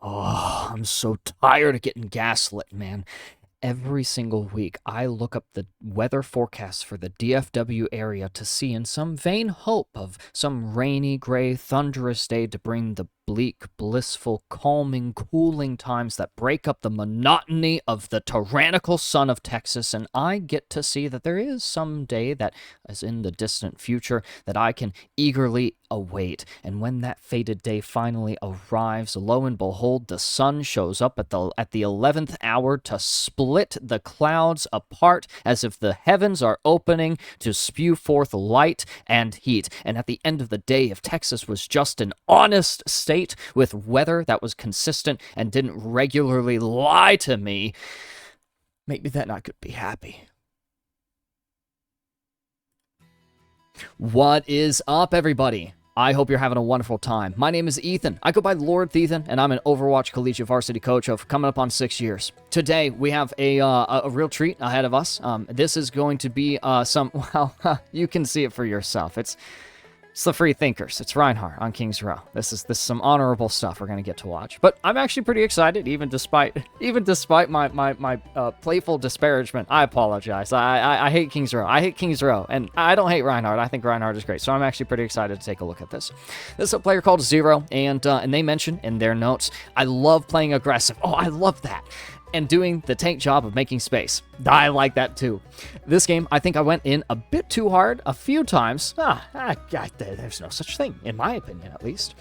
Oh, I'm so tired of getting gaslit, man. Every single week, I look up the weather forecast for the DFW area to see, in some vain hope of some rainy, gray, thunderous day, to bring the bleak, blissful, calming, cooling times that break up the monotony of the tyrannical sun of Texas. And I get to see that there is some day that is in the distant future that I can eagerly await. And when that fated day finally arrives, lo and behold, the sun shows up at the 11th hour to split the clouds apart, as if the heavens are opening to spew forth light and heat. And at the end of the day, if Texas was just an honest state with weather that was consistent and didn't regularly lie to me, maybe then I could be happy. What is up, everybody? I hope you're having a wonderful time. My name is Ethan. I go by Lord Ethan, and I'm an Overwatch collegiate varsity coach of coming up on 6 years. Today, we have a real treat ahead of us. This is going to be well, you can see it for yourself. It's the Free Thinkers. It's Reinhardt on King's Row. This is some honorable stuff we're gonna get to watch. But I'm actually pretty excited, even despite my playful disparagement. I apologize. I hate King's Row. I hate King's Row, and I don't hate Reinhardt. I think Reinhardt is great. So I'm actually pretty excited to take a look at this. This is a player called Zero, and they mention in their notes, I love playing aggressive. Oh, I love that. And doing the tank job of making space. I like that too. This game, I think I went in a bit too hard a few times. There's no such thing, in my opinion at least,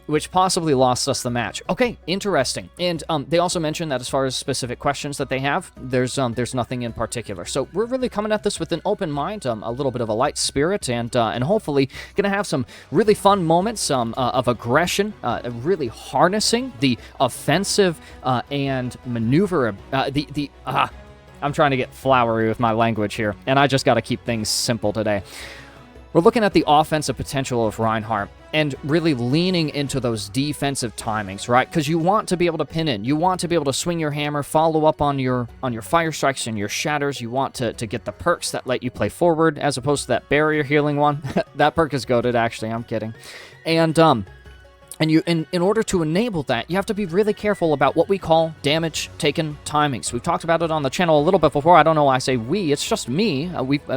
which possibly lost us the match. Okay, interesting. And they also mentioned that as far as specific questions that they have, there's nothing in particular. So we're really coming at this with an open mind, a little bit of a light spirit, and hopefully gonna have some really fun moments of aggression, really harnessing the offensive and maneuver. I'm trying to get flowery with my language here, and I just got to keep things simple today. We're looking at the offensive potential of Reinhardt and really leaning into those defensive timings, right? Because you want to be able to pin in. You want to be able to swing your hammer, follow up on your fire strikes and your shatters. You want to get the perks that let you play forward as opposed to that barrier healing one. That perk is goated, actually. I'm kidding. And in order to enable that, you have to be really careful about what we call damage taken timings. We've talked about it on the channel a little bit before. I don't know why I say we. It's just me.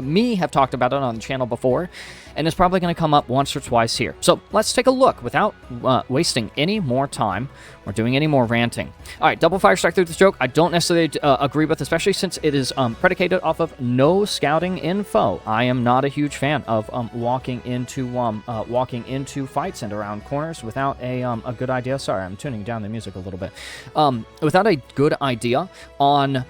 Me have talked about it on the channel before, and it's probably going to come up once or twice here. So let's take a look without wasting any more time or doing any more ranting. All right, double fire strike through the choke. I don't necessarily agree with, especially since it is predicated off of no scouting info. I am not a huge fan of walking into fights and around corners without a good idea. Sorry, I'm tuning down the music a little bit. Without a good idea on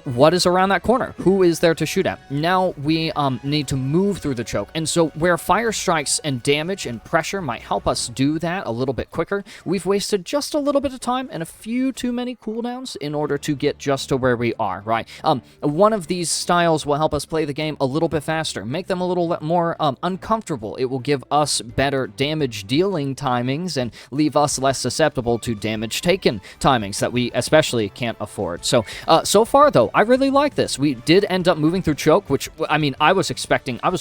what is around that corner? Who is there to shoot at? Now we need to move through the choke. And so where fire strikes and damage and pressure might help us do that a little bit quicker, we've wasted just a little bit of time and a few too many cooldowns in order to get just to where we are, right? One of these styles will help us play the game a little bit faster, make them a little more uncomfortable. It will give us better damage dealing timings and leave us less susceptible to damage taken timings that we especially can't afford. So far, though, I really like this. We did end up moving through choke, which, I mean, I was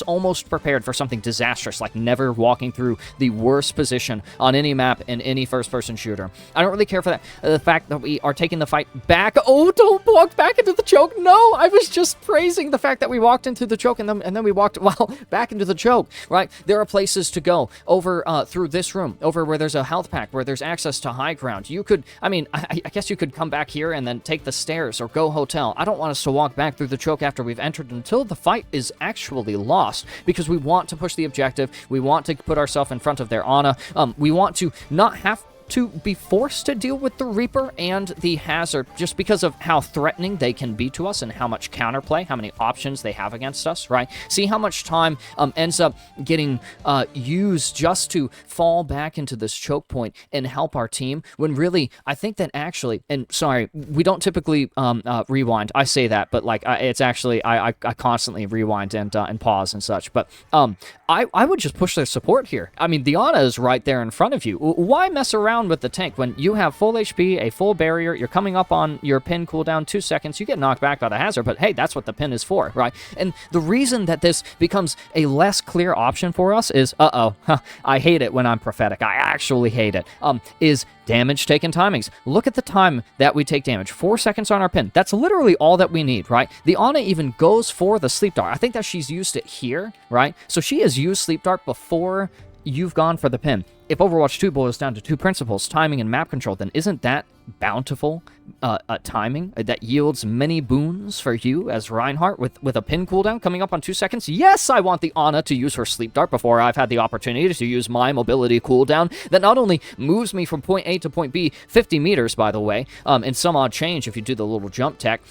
almost prepared for something disastrous, like never walking through the worst position on any map in any first-person shooter. I don't really care for that. The fact that we are taking the fight back. Oh, don't walk back into the choke. No, I was just praising the fact that we walked into the choke and then we walked, back into the choke, right? There are places to go over through this room, over where there's a health pack, where there's access to high ground. You could, I guess you could come back here and then take the stairs or go hotel. I don't want us to walk back through the choke after we've entered until the fight is actually lost, because we want to push the objective. We want to put ourselves in front of their Ana. We want to not have to be forced to deal with the Reaper and the Hazard just because of how threatening they can be to us and how much counterplay, how many options they have against us, right? See how much time ends up getting used just to fall back into this choke point and help our team, when really, I think that actually, and sorry, we don't typically rewind. I say that, but like, it's actually, I constantly rewind and pause and such, but I would just push their support here. I mean, the Ana is right there in front of you. Why mess around around with the tank. When you have full HP, a full barrier, you're coming up on your pin cooldown 2 seconds, you get knocked back by the hazard, but hey, that's what the pin is for, right? And the reason that this becomes a less clear option for us is, I hate it when I'm prophetic. I actually hate it. Is damage taken timings. Look at the time that we take damage. 4 seconds on our pin. That's literally all that we need, right? The Ana even goes for the sleep dart. I think that she's used it here, right? So she has used sleep dart before you've gone for the pin. If Overwatch 2 boils down to two principles, timing and map control, then isn't that bountiful timing that yields many boons for you as Reinhardt with a pin cooldown coming up on 2 seconds? Yes, I want the Ana to use her sleep dart before I've had the opportunity to use my mobility cooldown that not only moves me from point A to point B 50 meters, by the way, in some odd change if you do the little jump tech.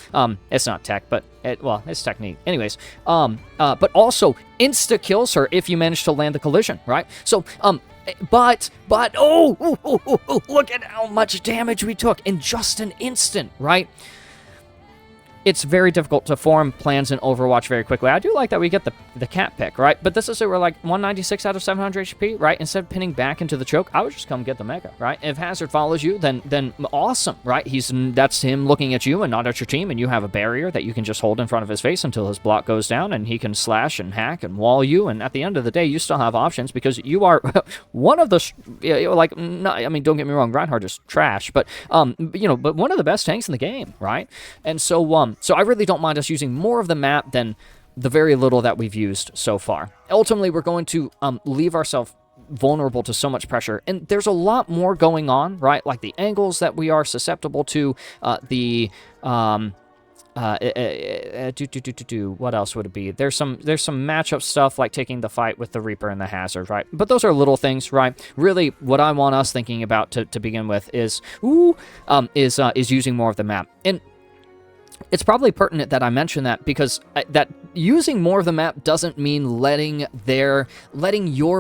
It's not tech, but it's technique. Anyways, but also insta-kills her if you manage to land the collision, right? So, but look at how much damage we took in just an instant, right? It's very difficult to form plans in Overwatch very quickly. I do like that we get the cat pick, right? But this is we're like 196 out of 700 HP, right? Instead of pinning back into the choke, I would just come get the mega, right? If Hazard follows you, then awesome, right? That's him looking at you and not at your team, and you have a barrier that you can just hold in front of his face until his block goes down, and he can slash and hack and wall you, and at the end of the day, you still have options because you are one of the, don't get me wrong, Reinhardt is trash, but but one of the best tanks in the game, right? And so I really don't mind us using more of the map than the very little that we've used so far. Ultimately, we're going to leave ourselves vulnerable to so much pressure, and there's a lot more going on, right? Like the angles that we are susceptible to, what else would it be? There's some matchup stuff like taking the fight with the Reaper and the Hazard, right? But those are little things, right? Really, what I want us thinking about to begin with is using more of the map. And it's probably pertinent that I mention that because that using more of the map doesn't mean letting your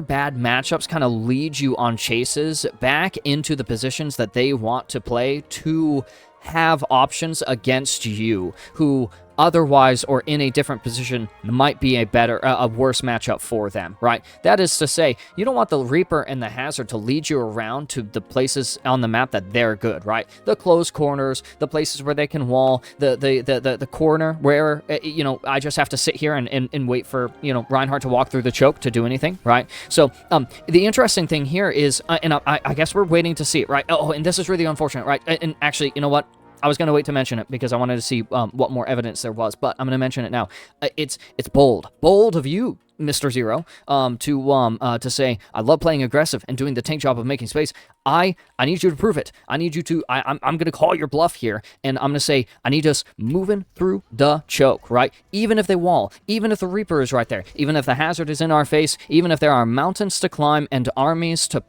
bad matchups kind of lead you on chases back into the positions that they want to play to have options against you who otherwise or in a different position might be a worse matchup for them, right? That is to say, you don't want the Reaper and the Hazard to lead you around to the places on the map that they're good, right? The closed corners, the places where they can wall, the corner where, I just have to sit here and wait for, Reinhardt to walk through the choke to do anything, right? So, the interesting thing here is, and I guess we're waiting to see it, right? Oh, and this is really unfortunate, right? And actually, you know what? I was going to wait to mention it because I wanted to see what more evidence there was, but I'm going to mention it now. It's bold of you, Mr. Zero, to say, I love playing aggressive and doing the tank job of making space. I need you to prove it. I need you to, I'm going to call your bluff here, and I'm going to say, I need us moving through the choke, right? Even if they wall, even if the Reaper is right there, even if the Hazard is in our face, even if there are mountains to climb and armies to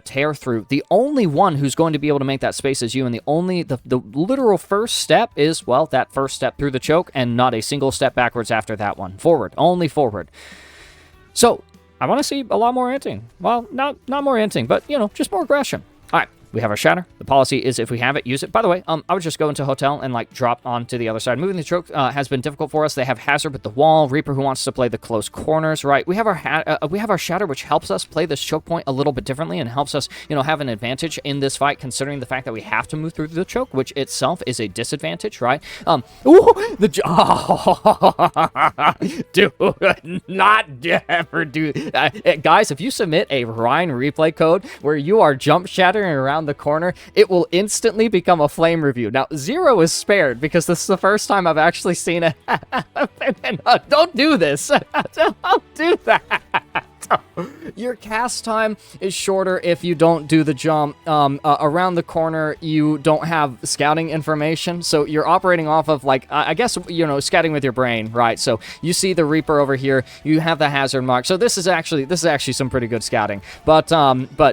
tear through. The only one who's going to be able to make that space is you, and the literal first step is, well, that first step through the choke, and not a single step backwards after that one. Forward, only forward. So, I want to see a lot more inting. Well, not more inting, but, just more aggression. All right. We have our Shatter. The policy is if we have it, use it. By the way, I would just go into hotel and drop onto the other side. Moving the choke has been difficult for us. They have Hazard with the wall, Reaper who wants to play the close corners, right? We have our Shatter, which helps us play this choke point a little bit differently and helps us, have an advantage in this fight, considering the fact that we have to move through the choke, which itself is a disadvantage, right? Dude, not ever do. Guys, if you submit a Rein replay code where you are jump shattering around the corner, it will instantly become a flame review. Now, Zero is spared because this is the first time I've actually seen it happen. Don't do this. Don't do that. Your cast time is shorter if you don't do the jump. Around the corner, you don't have scouting information, so you're operating off of, I guess, scouting with your brain, right? So you see the Reaper over here, you have the Hazard mark. So this is actually some pretty good scouting. But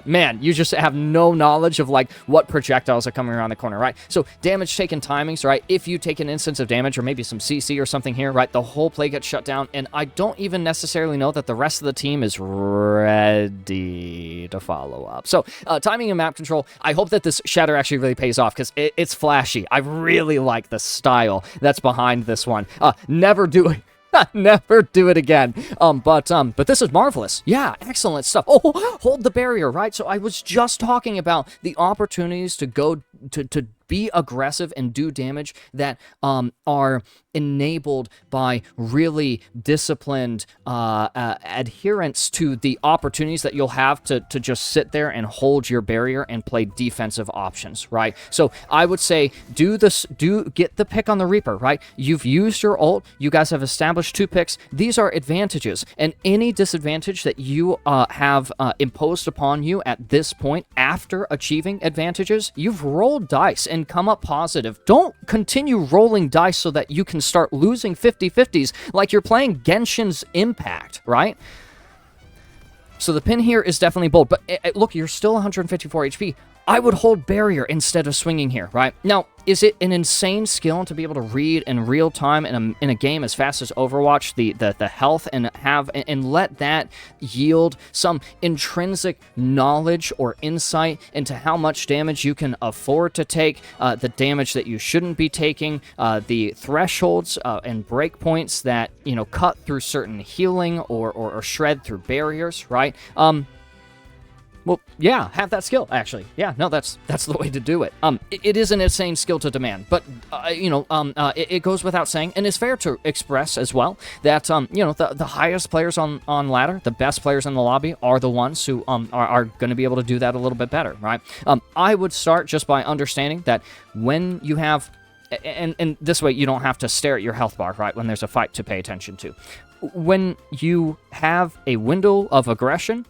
man, you just have no knowledge of what projectiles are coming around the corner, right? So damage taken timings, right? If you take an instance of damage or maybe some CC or something here, right? The whole play gets shut down, and I don't even necessarily know that the rest of the team is ready to follow up. So, timing and map control, I hope that this Shatter actually really pays off because it's flashy. I really like the style that's behind this one. Never doing... Never do it again. But this is marvelous. Yeah, excellent stuff. Oh, hold the barrier, right? So I was just talking about the opportunities to go to be aggressive and do damage that are enabled by really disciplined adherence to the opportunities that you'll have to just sit there and hold your barrier and play defensive options, right? So I would say get the pick on the Reaper, right? You've used your ult. You guys have established 2 picks. These are advantages, and any disadvantage that you have imposed upon you at this point after achieving advantages, you've rolled dice and come up positive. Don't continue rolling dice so that you can start losing 50-50s like you're playing Genshin's Impact, right? So the pin here is definitely bold, but look, you're still 154 HP. I would hold barrier instead of swinging here, right? Now, is it an insane skill to be able to read in real time in a game as fast as Overwatch the health and let that yield some intrinsic knowledge or insight into how much damage you can afford to take, the damage that you shouldn't be taking, the thresholds and breakpoints that cut through certain healing or shred through barriers, right? Well, yeah, have that skill, actually. Yeah, no, that's the way to do it. It is an insane skill to demand, but, it goes without saying, and it's fair to express as well that, the highest players on ladder, the best players in the lobby, are the ones who are going to be able to do that a little bit better, right? I would start just by understanding that when you have, and this way you don't have to stare at your health bar, right, when there's a fight to pay attention to. When you have a window of aggression,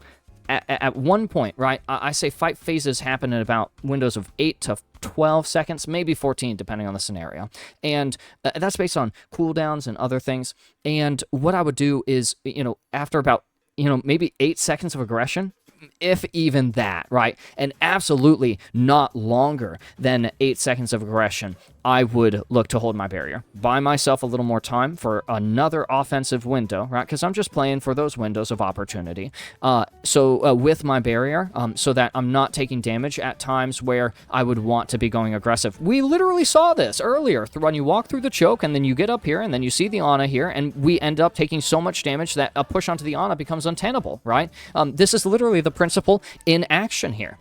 at one point, right, I say fight phases happen in about windows of 8 to 12 seconds, maybe 14, depending on the scenario. And that's based on cooldowns and other things. And what I would do is, after about, maybe 8 seconds of aggression, if even that, right, and absolutely not longer than 8 seconds of aggression, I would look to hold my barrier. Buy myself a little more time for another offensive window, right, because I'm just playing for those windows of opportunity. So with my barrier, so that I'm not taking damage at times where I would want to be going aggressive. We literally saw this earlier when you walk through the choke and then you get up here and then you see the Ana here and we end up taking so much damage that a push onto the Ana becomes untenable, right? This is literally the principle in action here.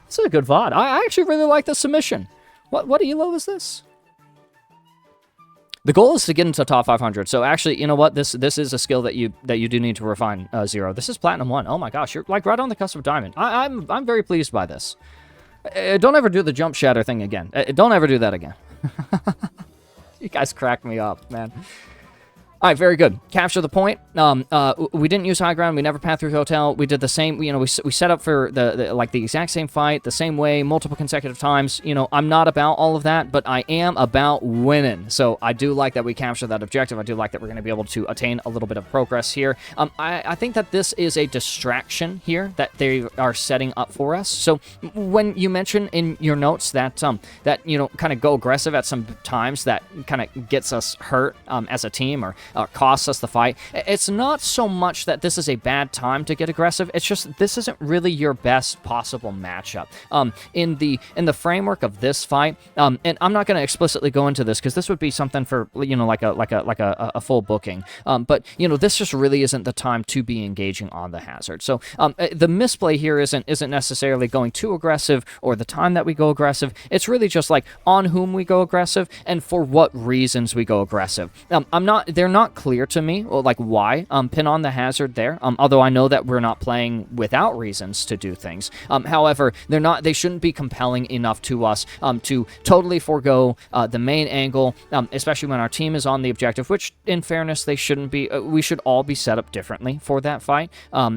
This is a good VOD. I actually really like the submission. What elo is this? The goal is to get into top 500. So actually, you know what? This is a skill that you do need to refine, Zero. This is Platinum 1. Oh my gosh, you're like right on the cusp of Diamond. I'm very pleased by this. Don't ever do the jump shatter thing again. Don't ever do that again. You guys crack me up, man. All right, very good. Capture the point. We didn't use high ground. We never passed through hotel. We did the same. We set up for the exact same fight, the same way, multiple consecutive times. I'm not about all of that, but I am about winning. So I do like that we capture that objective. I do like that we're going to be able to attain a little bit of progress here. I think that this is a distraction here that they are setting up for us. So when you mention in your notes that kind of go aggressive at some times, that kind of gets us hurt as a team or costs us the fight. It's not so much that this is a bad time to get aggressive. It's just this isn't really your best possible matchup. In the framework of this fight, and I'm not going to explicitly go into this because this would be something for like a full booking. But this just really isn't the time to be engaging on the hazard. So the misplay here isn't necessarily going too aggressive or the time that we go aggressive. It's really just like on whom we go aggressive and for what reasons we go aggressive. They're not clear to me, or like why pin on the hazard there, although I know that we're not playing without reasons to do things. However, they shouldn't be compelling enough to us to totally forego the main angle, especially when our team is on the objective, which in fairness they shouldn't be. We should all be set up differently for that fight.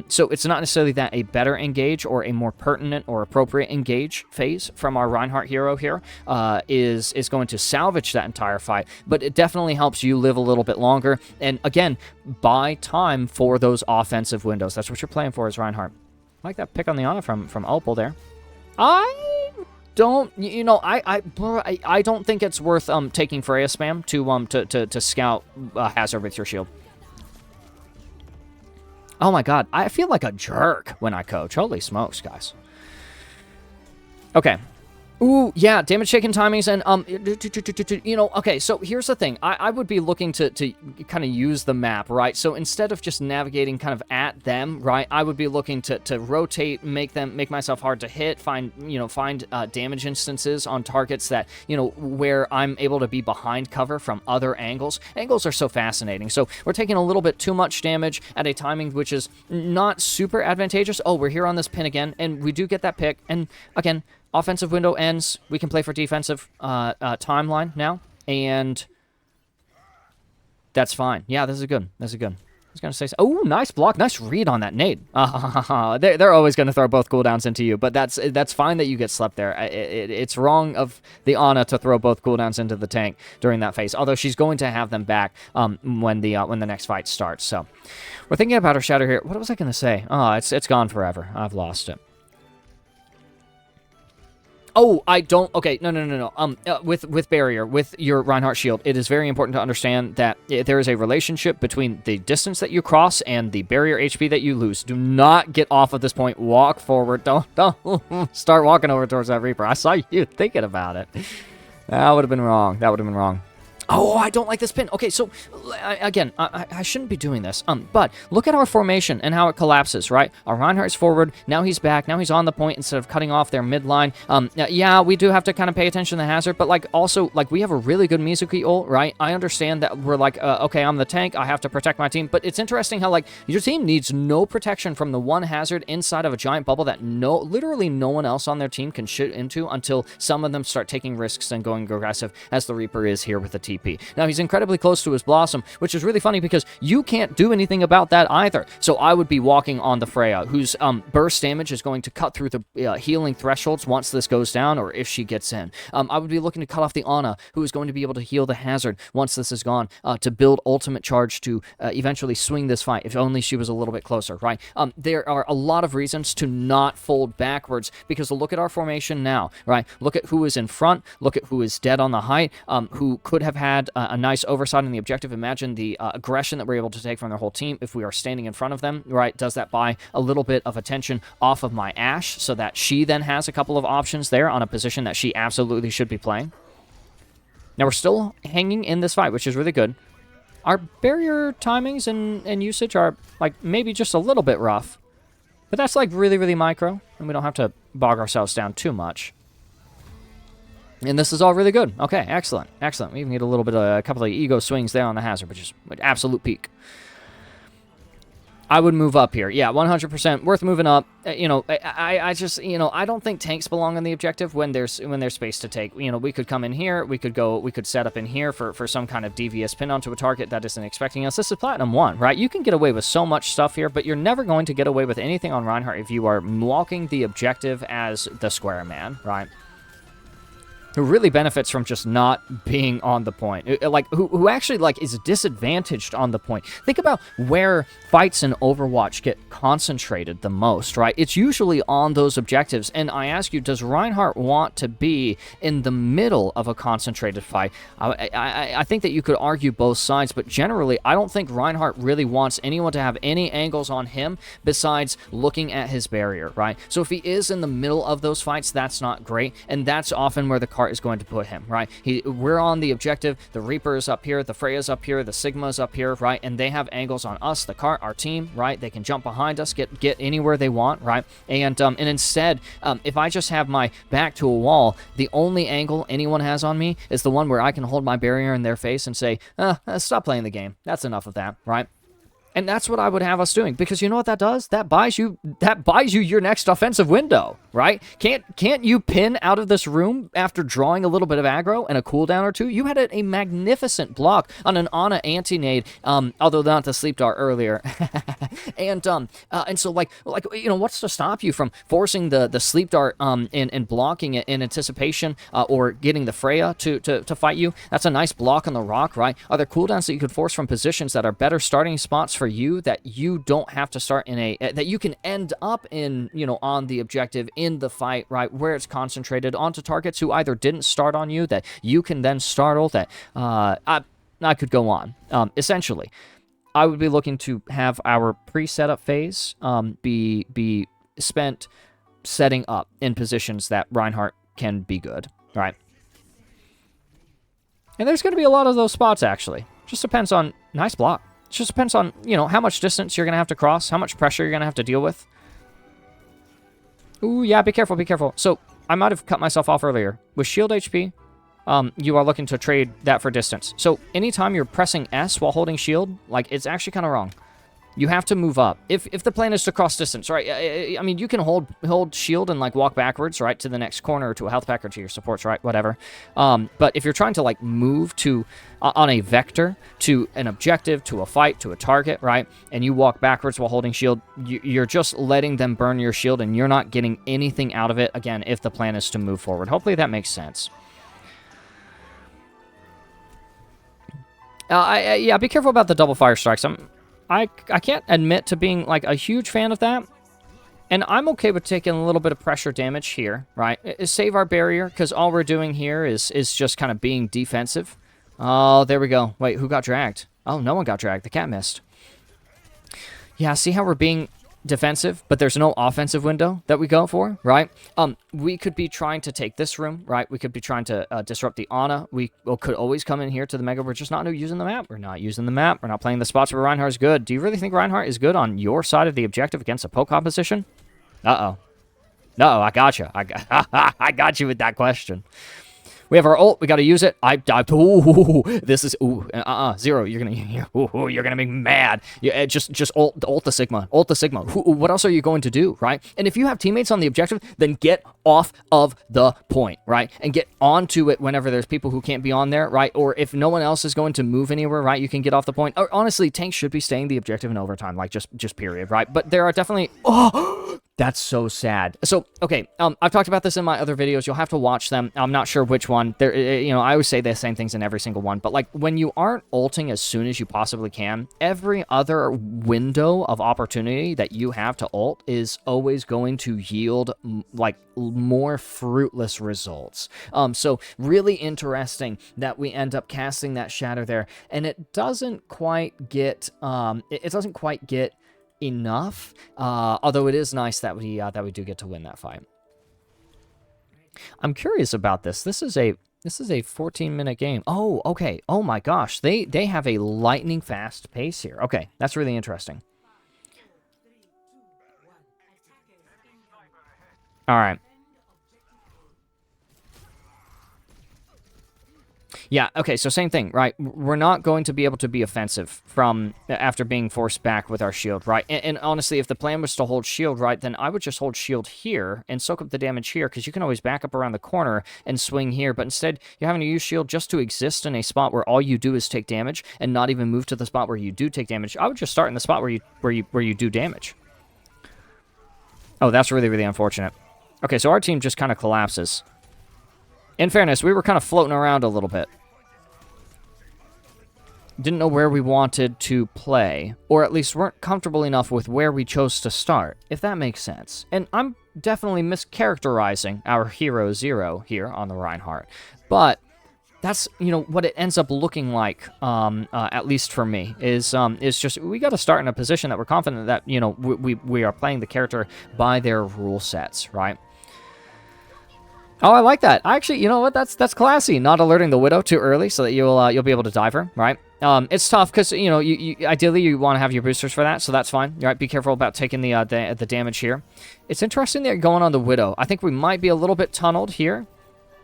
So it's not necessarily that a better engage or a more pertinent or appropriate engage phase from our Reinhardt hero here is going to salvage that entire fight, but it definitely helps you live a little bit longer. And again, buy time for those offensive windows. That's what you're playing for as Reinhardt. I like that pick on the Ana from Opal there. I don't, I don't think it's worth taking Freya spam to scout hazard with your shield. Oh my god, I feel like a jerk when I coach. Holy smokes, guys. Okay. Ooh, yeah, damage taken timings, and, you know, okay, so here's the thing. I would be looking to kind of use the map, right? So instead of just navigating kind of at them, right, I would be looking to rotate, make myself hard to hit, find damage instances on targets that, you know, where I'm able to be behind cover from other angles. Angles are so fascinating. So we're taking a little bit too much damage at a timing which is not super advantageous. Oh, we're here on this pin again, and we do get that pick, and again, offensive window ends. We can play for defensive timeline now, and that's fine. Yeah, this is good. This is good. I was going to say, oh, nice block. Nice read on that nade. They're always going to throw both cooldowns into you, but that's fine that you get slept there. It's wrong of the Ana to throw both cooldowns into the tank during that phase, although she's going to have them back when the next fight starts. So we're thinking about her Shatter here. What was I going to say? Oh, it's gone forever. I've lost it. Oh, I don't... Okay, no. With barrier, with your Reinhardt shield, it is very important to understand that there is a relationship between the distance that you cross and the barrier HP that you lose. Do not get off of this point. Walk forward. Don't start walking over towards that Reaper. I saw you thinking about it. That would have been wrong. That would have been wrong. Oh, I don't like this pin. Okay, so, again, I shouldn't be doing this. But look at our formation and how it collapses, right? Our Reinhardt's forward. Now he's back. Now he's on the point instead of cutting off their midline. Yeah, we do have to kind of pay attention to the hazard, but, like, also, like, we have a really good Mizuki ult, right? I understand that we're like, okay, I'm the tank. I have to protect my team. But it's interesting how, like, your team needs no protection from the one hazard inside of a giant bubble that literally no one else on their team can shoot into until some of them start taking risks and going aggressive, as the Reaper is here with the TP. Now, he's incredibly close to his Blossom, which is really funny because you can't do anything about that either. So I would be walking on the Freya, whose burst damage is going to cut through the healing thresholds once this goes down, or if she gets in. I would be looking to cut off the Ana, who is going to be able to heal the hazard once this is gone, to build ultimate charge to eventually swing this fight, if only she was a little bit closer, right? There are a lot of reasons to not fold backwards, because look at our formation now, right? Look at who is in front, look at who is dead on the height, who could have had a nice oversight in the objective. Imagine the aggression that we're able to take from their whole team if we are standing in front of them, right? Does that buy a little bit of attention off of my Ashe so that she then has a couple of options there on a position that she absolutely should be playing? Now, we're still hanging in this fight, which is really good. Our barrier timings and usage are, like, maybe just a little bit rough, but that's, like, really, really micro, and we don't have to bog ourselves down too much. And this is all really good. Okay, excellent. Excellent. We even get a couple of ego swings there on the hazard, which is an absolute peak. I would move up here. Yeah, 100% worth moving up. I just, I don't think tanks belong on the objective when there's space to take. We could come in here. We could set up in here for some kind of devious pin onto a target that isn't expecting us. This is Platinum 1, right? You can get away with so much stuff here, but you're never going to get away with anything on Reinhardt if you are walking the objective as the square man, right? Who really benefits from just not being on the point. Like, who actually, like, is disadvantaged on the point. Think about where fights in Overwatch get concentrated the most, right? It's usually on those objectives. And I ask you, does Reinhardt want to be in the middle of a concentrated fight? I think that you could argue both sides, but generally, I don't think Reinhardt really wants anyone to have any angles on him besides looking at his barrier, right? So if he is in the middle of those fights, that's not great, and that's often where the cart is going to put him, right? We're on the objective, the Reaper's up here, the Freya's up here, the Sigma's up here, right? And they have angles on us, the cart, our team, right? They can jump behind us, get anywhere they want, right? And instead, if I just have my back to a wall, the only angle anyone has on me is the one where I can hold my barrier in their face and say, stop playing the game. That's enough of that, right? And that's what I would have us doing, because you know what that does? That buys you your next offensive window, right? Can't you pin out of this room after drawing a little bit of aggro and a cooldown or two? You had a magnificent block on an Ana anti-nade, although not the sleep dart earlier. and so like what's to stop you from forcing the sleep dart and blocking it in anticipation, or getting the Freya to fight you? That's a nice block on the rock, right? Are there cooldowns that you could force from positions that are better starting spots for you, that you don't have to start in that you can end up in, on the objective in the fight, right, where it's concentrated onto targets who either didn't start on you, that you can then startle, that I could go on. Essentially, I would be looking to have our pre-setup phase be spent setting up in positions that Reinhardt can be good, right? And there's going to be a lot of those spots, actually. Just depends on... Nice block. It just depends on, you know, how much distance you're going to have to cross, how much pressure you're going to have to deal with. Ooh, yeah, be careful, be careful. So, I might have cut myself off earlier. With shield HP, you are looking to trade that for distance. So, anytime you're pressing S while holding shield, like, it's actually kind of wrong. You have to move up. If the plan is to cross distance, right? I mean, you can hold shield and, like, walk backwards, right, to the next corner, or to a health pack, or to your supports, right, whatever. But if you're trying to, like, move to, on a vector, to an objective, to a fight, to a target, right, and you walk backwards while holding shield, you're just letting them burn your shield, and you're not getting anything out of it, again, if the plan is to move forward. Hopefully that makes sense. Yeah, be careful about the double fire strikes. I can't admit to being, like, a huge fan of that. And I'm okay with taking a little bit of pressure damage here, right? Save our barrier, because all we're doing here is just kind of being defensive. Oh, there we go. Wait, who got dragged? Oh, no one got dragged. The cat missed. Yeah, see how we're being defensive, but there's no offensive window that we go for, right? We could be trying to take this room, right? We could be trying to disrupt the Ana. We could always come in here to the Mega. We're just not using the map. We're not using the map. We're not playing the spots where Reinhardt is good. Do you really think Reinhardt is good on your side of the objective against a poke composition? Uh-oh. No, I got you. I got you with that question. We have our ult. We got to use it. Ooh, this is Zero. You're gonna make me mad. Just ult the Sigma. Ult the Sigma. What else are you going to do, right? And if you have teammates on the objective, then get off of the point, right? And get onto it whenever there's people who can't be on there, right? Or if no one else is going to move anywhere, right? You can get off the point. Or honestly, tanks should be staying the objective in overtime, like just period, right? But there are definitely that's so sad. So, okay, I've talked about this in my other videos. You'll have to watch them. I'm not sure which one. There, you know, I always say the same things in every single one. But, like, when you aren't ulting as soon as you possibly can, every other window of opportunity that you have to ult is always going to yield, like, more fruitless results. So, really interesting that we end up casting that Shatter there. And it doesn't quite get, it doesn't quite get enough, although it is nice that we do get to win that fight. I'm curious about this. This is a 14-minute game. Oh, okay. Oh my gosh, they have a lightning fast pace here. Okay, that's really interesting. All right. Yeah, okay, so same thing, right? We're not going to be able to be offensive from after being forced back with our shield, right? And honestly, if the plan was to hold shield, right, then I would just hold shield here and soak up the damage here, because you can always back up around the corner and swing here, but instead, you're having to use shield just to exist in a spot where all you do is take damage and not even move to the spot where you do take damage. I would just start in the spot where you do damage. Oh, that's really, really unfortunate. Okay, so our team just kind of collapses. In fairness, we were kind of floating around a little bit. Didn't know where we wanted to play, or at least weren't comfortable enough with where we chose to start, if that makes sense. And I'm definitely mischaracterizing our hero Zero here on the Reinhardt, but that's, you know, what it ends up looking like, at least for me, is just we got to start in a position that we're confident that, you know, we are playing the character by their rule sets, right? Oh, I like that. Actually, you know what? That's classy. Not alerting the Widow too early so that you'll be able to dive her, right? It's tough because, you know, you ideally you want to have your boosters for that, so that's fine. Right? Be careful about taking the damage here. It's interesting that you're going on the Widow. I think we might be a little bit tunneled here.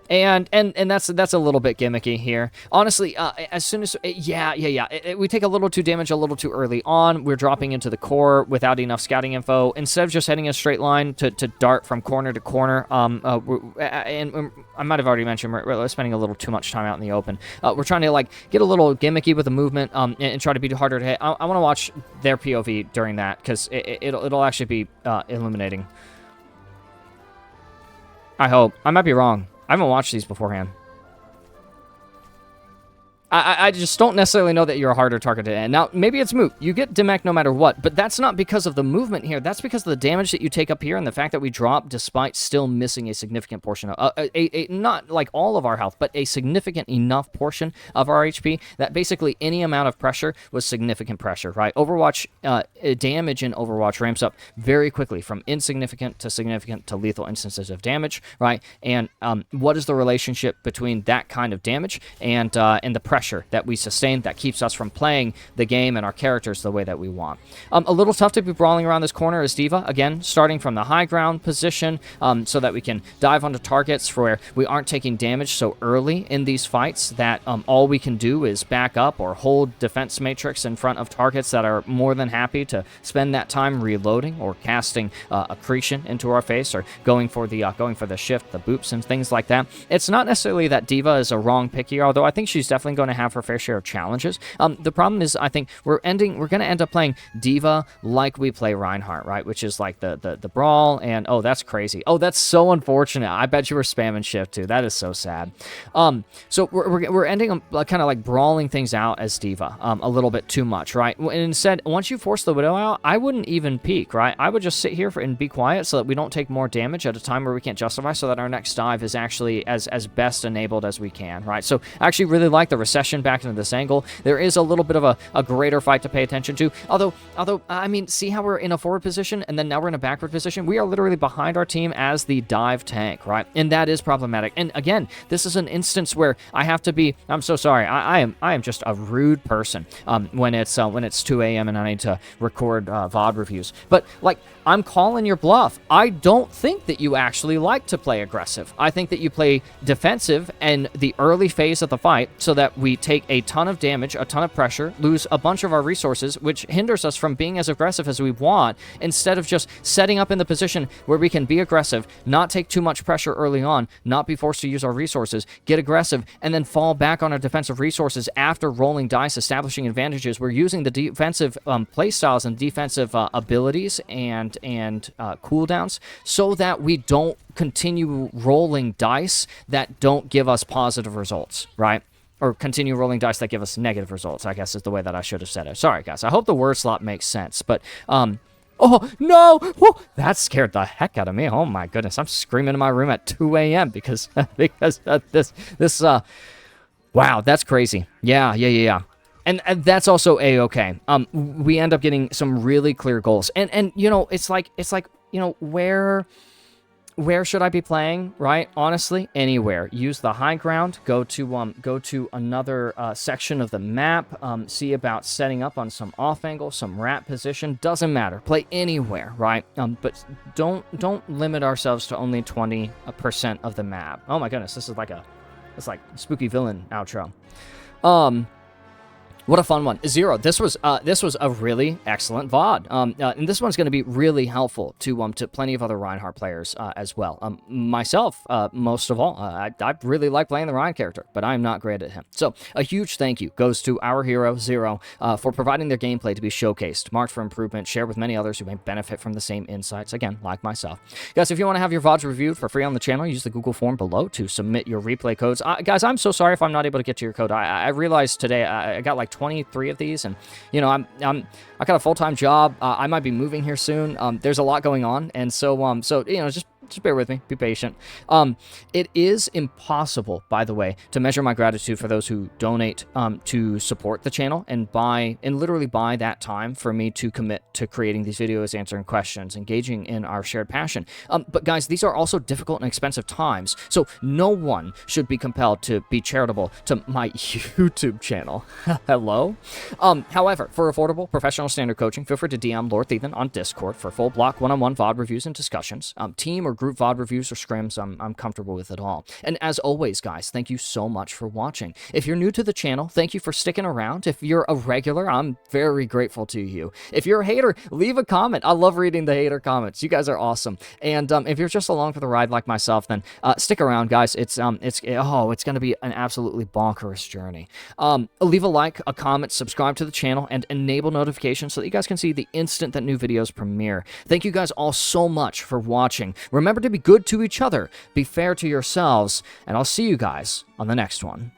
And that's a little bit gimmicky here. Honestly, as soon as... we take a little too damage a little too early on. We're dropping into the core without enough scouting info. Instead of just heading a straight line to dart from corner to corner, and I might have already mentioned, we're spending a little too much time out in the open. We're trying to, like, get a little gimmicky with the movement and try to be harder to hit. I want to watch their POV during that, because it'll actually be illuminating. I hope. I might be wrong. I haven't watched these beforehand. I just don't necessarily know that you're a harder target to end. Now, maybe it's moot. You get Demek no matter what, but that's not because of the movement here. That's because of the damage that you take up here and the fact that we drop despite still missing a significant portion of, not like all of our health, but a significant enough portion of our HP that basically any amount of pressure was significant pressure, right? Overwatch, damage in Overwatch ramps up very quickly from insignificant to significant to lethal instances of damage, right? And what is the relationship between that kind of damage and the pressure that we sustain that keeps us from playing the game and our characters the way that we want? A little tough to be brawling around this corner is D.Va, again, starting from the high ground position so that we can dive onto targets where we aren't taking damage so early in these fights that all we can do is back up or hold defense matrix in front of targets that are more than happy to spend that time reloading or casting accretion into our face or going for the shift, the boops, and things like that. It's not necessarily that D.Va is a wrong pick here, although I think she's definitely going to have her fair share of challenges. The problem is I think we're going to end up playing D.Va like we play Reinhardt, right? Which is like the brawl, and oh, that's crazy. Oh, that's so unfortunate. I bet you were spamming shift too. That is so sad. So we're ending up kind of like brawling things out as D.Va a little bit too much, right? And instead, once you force the Widow out, I wouldn't even peek, right? I would just sit here and be quiet so that we don't take more damage at a time where we can't justify, so that our next dive is actually as best enabled as we can, right? So I actually really like the recession back into this angle. There is a little bit of a greater fight to pay attention to, although I mean, see how we're in a forward position and then now we're in a backward position? We are literally behind our team as the dive tank, right? And that is problematic. And again, this is an instance where I have to be, I'm so sorry, I am just a rude person when it's 2 a.m. and I need to record VOD reviews. But like, I'm calling your bluff. I don't think that you actually like to play aggressive. I think that you play defensive in the early phase of the fight so that we take a ton of damage, a ton of pressure, lose a bunch of our resources, which hinders us from being as aggressive as we want, instead of just setting up in the position where we can be aggressive, not take too much pressure early on, not be forced to use our resources, get aggressive, and then fall back on our defensive resources after rolling dice, establishing advantages. We're using the defensive playstyles and defensive abilities and cooldowns so that we don't continue rolling dice that don't give us positive results, right? Or continue rolling dice that give us negative results, I guess is the way that I should have said it. Sorry, guys. I hope the word slot makes sense. But, oh, no! Whoa, that scared the heck out of me. Oh, my goodness. I'm screaming in my room at 2 a.m. because wow, that's crazy. Yeah. And that's also A-okay. We end up getting some really clear goals. And you know, it's like, you know, where should I be playing, right? Honestly, anywhere. Use the high ground, go to another section of the map, see about setting up on some off angle, some rat position, doesn't matter. Play anywhere, right? But don't limit ourselves to only 20% of the map. Oh my goodness, it's like spooky villain outro. What a fun one. Zero. This was a really excellent VOD. And this one's going to be really helpful to plenty of other Reinhardt players as well. Myself, most of all, I really like playing the Rein character, but I'm not great at him. So a huge thank you goes to our hero, Zero, for providing their gameplay to be showcased, marked for improvement, shared with many others who may benefit from the same insights, again, like myself. Guys, if you want to have your VODs reviewed for free on the channel, use the Google form below to submit your replay codes. Guys, I'm so sorry if I'm not able to get to your code. I realized today I got like 23 of these, and you know, I got a full-time job. I might be moving here soon. There's a lot going on, and so you know, just bear with me, be patient. It is impossible, by the way, to measure my gratitude for those who donate to support the channel and literally buy that time for me to commit to creating these videos, answering questions, engaging in our shared passion. But guys, these are also difficult and expensive times, so no one should be compelled to be charitable to my YouTube channel. Hello? However, for affordable, professional standard coaching, feel free to DM Lord Ethan on Discord for full block one-on-one VOD reviews and discussions. Team or group VOD reviews or scrims, I'm comfortable with it all. And as always, guys, thank you so much for watching. If you're new to the channel, thank you for sticking around. If you're a regular, I'm very grateful to you. If you're a hater, leave a comment. I love reading the hater comments. You guys are awesome. And if you're just along for the ride like myself, then stick around, guys. It's going to be an absolutely bonkerous journey. Leave a like, a comment, subscribe to the channel, and enable notifications so that you guys can see the instant that new videos premiere. Thank you guys all so much for watching. Remember to be good to each other, be fair to yourselves, and I'll see you guys on the next one.